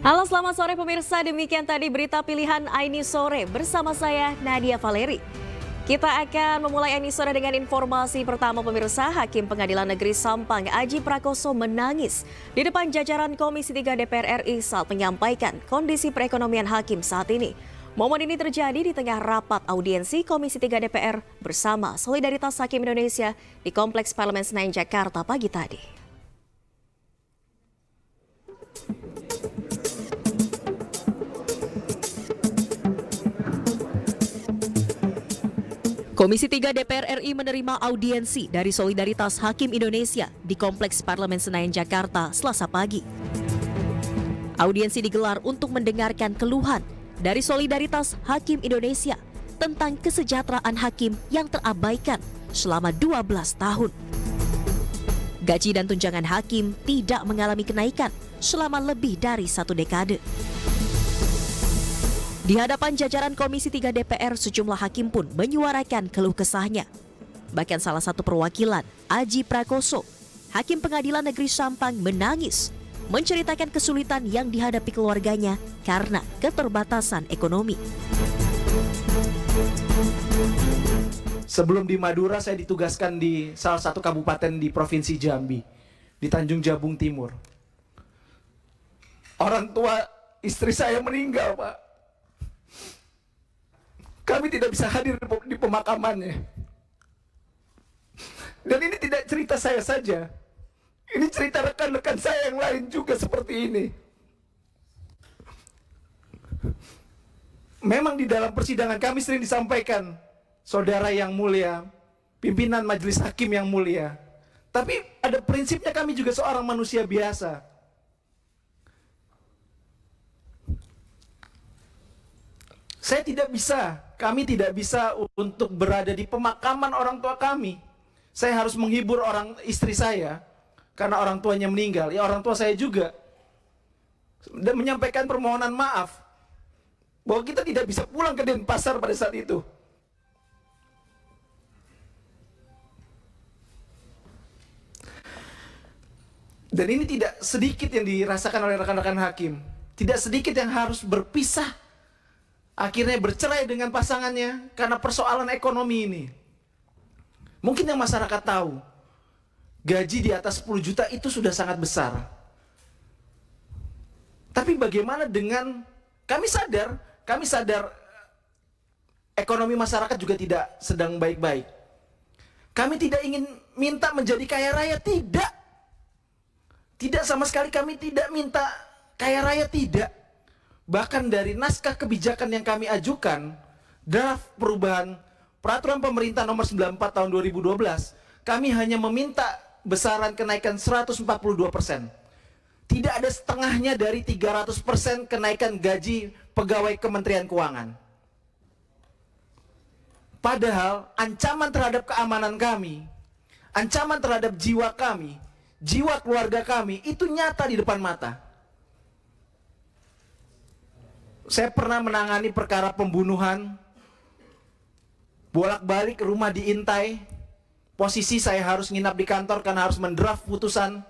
Halo, selamat sore pemirsa. Demikian tadi berita pilihan Aini Sore bersama saya Nadia Valeri. Kita akan memulai Aini Sore dengan informasi pertama pemirsa. Hakim Pengadilan Negeri Sampang Aji Prakoso menangis di depan jajaran Komisi 3 DPR RI saat menyampaikan kondisi perekonomian hakim saat ini. Momen ini terjadi di tengah rapat audiensi Komisi 3 DPR bersama Solidaritas Hakim Indonesia di Kompleks Parlemen Senayan, Jakarta pagi tadi. Komisi 3 DPR RI menerima audiensi dari Solidaritas Hakim Indonesia di Kompleks Parlemen Senayan, Jakarta, Selasa pagi. Audiensi digelar untuk mendengarkan keluhan dari Solidaritas Hakim Indonesia tentang kesejahteraan hakim yang terabaikan selama 12 tahun. Gaji dan tunjangan hakim tidak mengalami kenaikan selama lebih dari 1 dekade. Di hadapan jajaran Komisi 3 DPR, sejumlah hakim pun menyuarakan keluh kesahnya. Bahkan salah satu perwakilan, Aji Prakoso, Hakim Pengadilan Negeri Sampang, menangis, menceritakan kesulitan yang dihadapi keluarganya karena keterbatasan ekonomi. Sebelum di Madura, saya ditugaskan di salah satu kabupaten di Provinsi Jambi, di Tanjung Jabung Timur. Orang tua istri saya meninggal, Pak. Kami tidak bisa hadir di pemakamannya. Dan ini tidak cerita saya saja. Ini cerita rekan-rekan saya yang lain juga seperti ini. Memang di dalam persidangan kami sering disampaikan, saudara yang mulia, pimpinan majelis hakim yang mulia. Tapi ada prinsipnya, kami juga seorang manusia biasa. Kami tidak bisa untuk berada di pemakaman orang tua kami. Saya harus menghibur istri saya karena orang tuanya meninggal. Ya, orang tua saya juga. Dan menyampaikan permohonan maaf bahwa kita tidak bisa pulang ke Denpasar pada saat itu. Dan ini tidak sedikit yang dirasakan oleh rekan-rekan hakim. Tidak sedikit yang harus berpisah, akhirnya bercerai dengan pasangannya karena persoalan ekonomi ini. Mungkin yang masyarakat tahu, gaji di atas 10 juta itu sudah sangat besar. Tapi bagaimana dengan, kami sadar ekonomi masyarakat juga tidak sedang baik-baik. Kami tidak ingin minta menjadi kaya raya, tidak. Tidak sama sekali, kami tidak minta kaya raya, tidak. Bahkan dari naskah kebijakan yang kami ajukan, draft perubahan Peraturan Pemerintah Nomor 94 Tahun 2012, kami hanya meminta besaran kenaikan 142%. Tidak ada setengahnya dari 300% kenaikan gaji pegawai Kementerian Keuangan. Padahal ancaman terhadap keamanan kami, ancaman terhadap jiwa kami, jiwa keluarga kami, itu nyata di depan mata. Saya pernah menangani perkara pembunuhan, bolak-balik rumah diintai, posisi saya harus nginap di kantor karena harus mendraft putusan.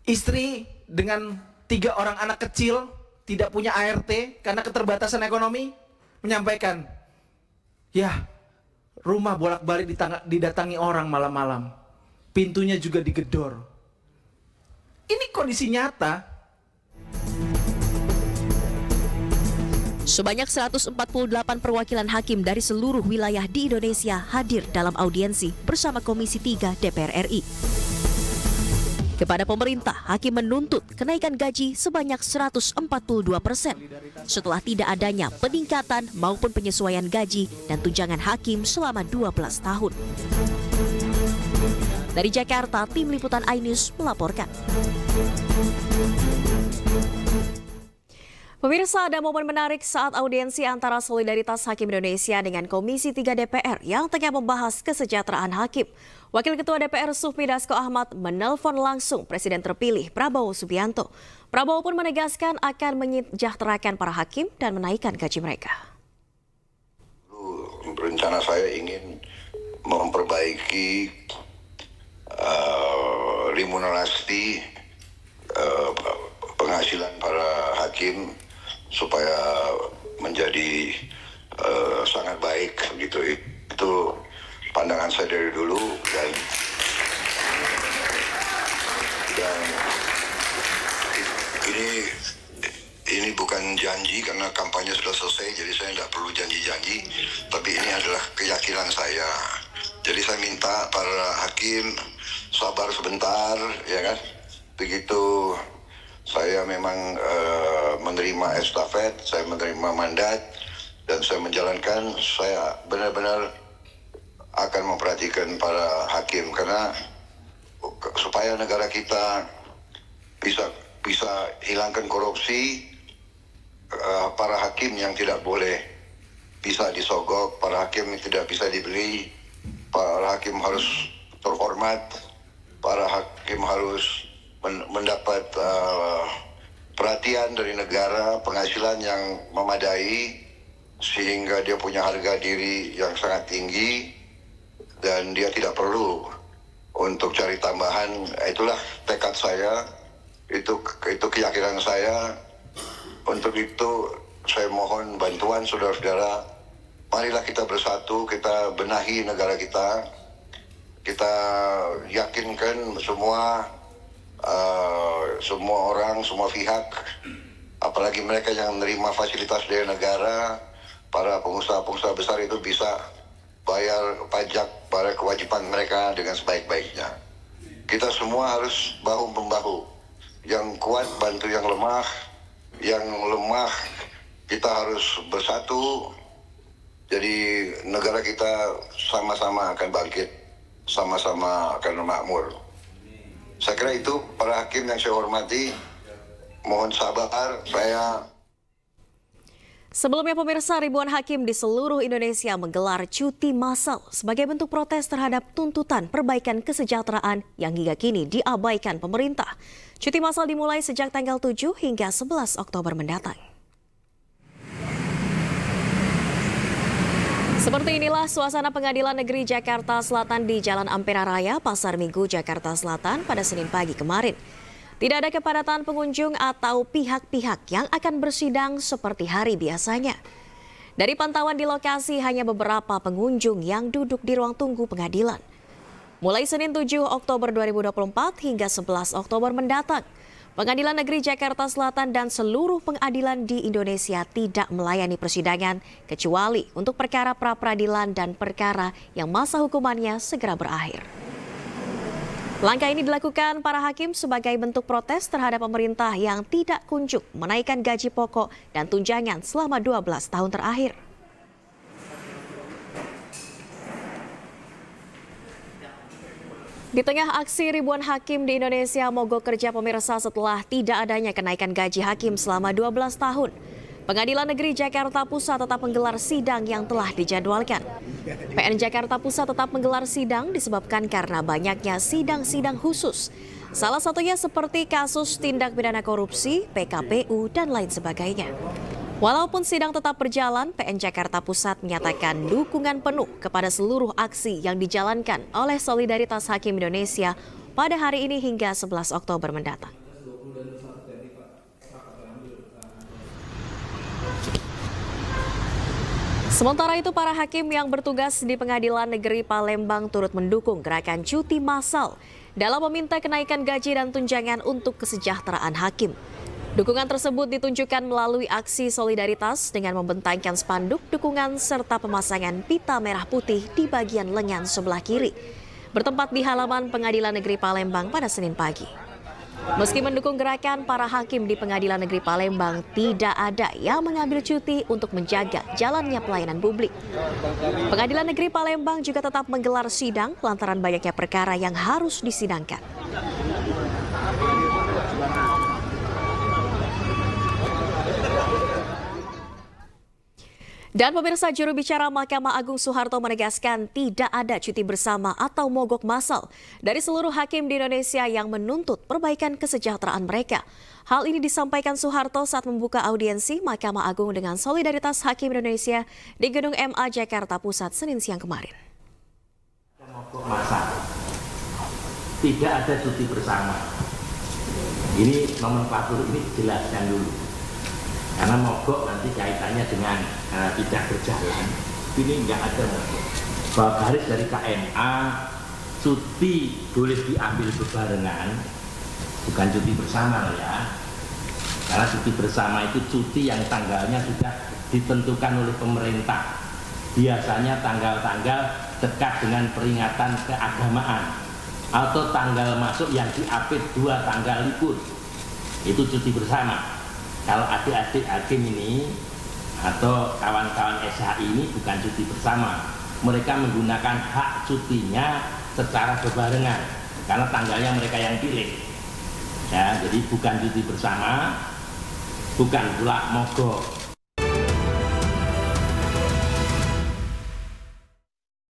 Istri dengan 3 orang anak kecil, tidak punya ART karena keterbatasan ekonomi, menyampaikan, ya, rumah bolak-balik didatangi orang malam-malam, pintunya juga digedor. Ini kondisi nyata. Sebanyak 148 perwakilan hakim dari seluruh wilayah di Indonesia hadir dalam audiensi bersama Komisi 3 DPR RI. Kepada pemerintah, hakim menuntut kenaikan gaji sebanyak 142% setelah tidak adanya peningkatan maupun penyesuaian gaji dan tunjangan hakim selama 12 tahun. Dari Jakarta, Tim Liputan iNews melaporkan. Pemirsa, ada momen menarik saat audiensi antara Solidaritas Hakim Indonesia dengan Komisi 3 DPR yang tengah membahas kesejahteraan hakim. Wakil Ketua DPR Sufmi Dasko Ahmad menelpon langsung Presiden terpilih Prabowo Subianto. Prabowo pun menegaskan akan menyejahterakan para hakim dan menaikkan gaji mereka. Rencana saya ingin memperbaiki remunerasi penghasilan para hakim supaya menjadi sangat baik gitu. Itu pandangan saya dari dulu, dan ini bukan janji karena kampanye sudah selesai, jadi saya tidak perlu janji-janji, tapi ini adalah keyakinan saya. Jadi saya minta para hakim sabar sebentar, ya kan. Begitu saya memang menerima estafet, saya menerima mandat, dan saya menjalankan, saya benar-benar akan memperhatikan para hakim, karena supaya negara kita bisa hilangkan korupsi, para hakim yang tidak boleh bisa disogok, para hakim yang tidak bisa dibeli, para hakim harus terhormat, para hakim harus mendapat perhatian dari negara, penghasilan yang memadai, sehingga dia punya harga diri yang sangat tinggi, dan dia tidak perlu untuk cari tambahan. Itulah tekad saya, itu keyakinan saya. Untuk itu saya mohon bantuan saudara-saudara. Marilah kita bersatu, kita benahi negara kita. Kita yakinkan semua orang, semua pihak, apalagi mereka yang menerima fasilitas dari negara, para pengusaha-pengusaha besar itu bisa bayar pajak pada kewajiban mereka dengan sebaik-baiknya. Kita semua harus bahu-membahu. Yang kuat bantu yang lemah, yang lemah kita harus bersatu. Jadi negara kita sama-sama akan bangkit, sama-sama akan makmur. Saya kira itu para hakim yang saya hormati, mohon sabar. Sebelumnya pemirsa, ribuan hakim di seluruh Indonesia menggelar cuti massal sebagai bentuk protes terhadap tuntutan perbaikan kesejahteraan yang hingga kini diabaikan pemerintah. Cuti massal dimulai sejak tanggal 7 hingga 11 Oktober mendatang. Seperti inilah suasana Pengadilan Negeri Jakarta Selatan di Jalan Ampera Raya, Pasar Minggu, Jakarta Selatan pada Senin pagi kemarin. Tidak ada kepadatan pengunjung atau pihak-pihak yang akan bersidang seperti hari biasanya. Dari pantauan di lokasi hanya beberapa pengunjung yang duduk di ruang tunggu pengadilan. Mulai Senin 7 Oktober 2024 hingga 11 Oktober mendatang, Pengadilan Negeri Jakarta Selatan dan seluruh pengadilan di Indonesia tidak melayani persidangan kecuali untuk perkara pra-peradilan dan perkara yang masa hukumannya segera berakhir. Langkah ini dilakukan para hakim sebagai bentuk protes terhadap pemerintah yang tidak kunjung menaikkan gaji pokok dan tunjangan selama 12 tahun terakhir. Di tengah aksi ribuan hakim di Indonesia mogok kerja pemirsa setelah tidak adanya kenaikan gaji hakim selama 12 tahun. Pengadilan Negeri Jakarta Pusat tetap menggelar sidang yang telah dijadwalkan. PN Jakarta Pusat tetap menggelar sidang disebabkan karena banyaknya sidang-sidang khusus. Salah satunya seperti kasus tindak pidana korupsi, PKPU, dan lain sebagainya. Walaupun sidang tetap berjalan, PN Jakarta Pusat menyatakan dukungan penuh kepada seluruh aksi yang dijalankan oleh Solidaritas Hakim Indonesia pada hari ini hingga 11 Oktober mendatang. Sementara itu, para hakim yang bertugas di Pengadilan Negeri Palembang turut mendukung gerakan cuti massal dalam meminta kenaikan gaji dan tunjangan untuk kesejahteraan hakim. Dukungan tersebut ditunjukkan melalui aksi solidaritas dengan membentangkan spanduk dukungan serta pemasangan pita merah putih di bagian lengan sebelah kiri, bertempat di halaman Pengadilan Negeri Palembang pada Senin pagi. Meski mendukung gerakan, para hakim di Pengadilan Negeri Palembang tidak ada yang mengambil cuti untuk menjaga jalannya pelayanan publik. Pengadilan Negeri Palembang juga tetap menggelar sidang lantaran banyaknya perkara yang harus disidangkan. Dan pemirsa, juru bicara Mahkamah Agung Soeharto menegaskan tidak ada cuti bersama atau mogok massal dari seluruh hakim di Indonesia yang menuntut perbaikan kesejahteraan mereka. Hal ini disampaikan Soeharto saat membuka audiensi Mahkamah Agung dengan Solidaritas Hakim Indonesia di Gedung MA Jakarta Pusat Senin siang kemarin. Mogok massal, tidak ada cuti bersama. Ini nomenklatur ini dijelaskan dulu, karena mogok nanti kaitannya dengan tidak berjalan. Ini nggak ada mogok. Bahwa garis dari KMA, cuti boleh diambil bebarengan, bukan cuti bersama ya. Karena cuti bersama itu cuti yang tanggalnya sudah ditentukan oleh pemerintah. Biasanya tanggal-tanggal dekat dengan peringatan keagamaan atau tanggal masuk yang diapit 2 tanggal libur. Itu cuti bersama. Kalau adik-adik hakim ini atau kawan-kawan SHI ini bukan cuti bersama. Mereka menggunakan hak cutinya secara bebarengan karena tanggalnya mereka yang pilih. Ya, jadi bukan cuti bersama, bukan pula mogok.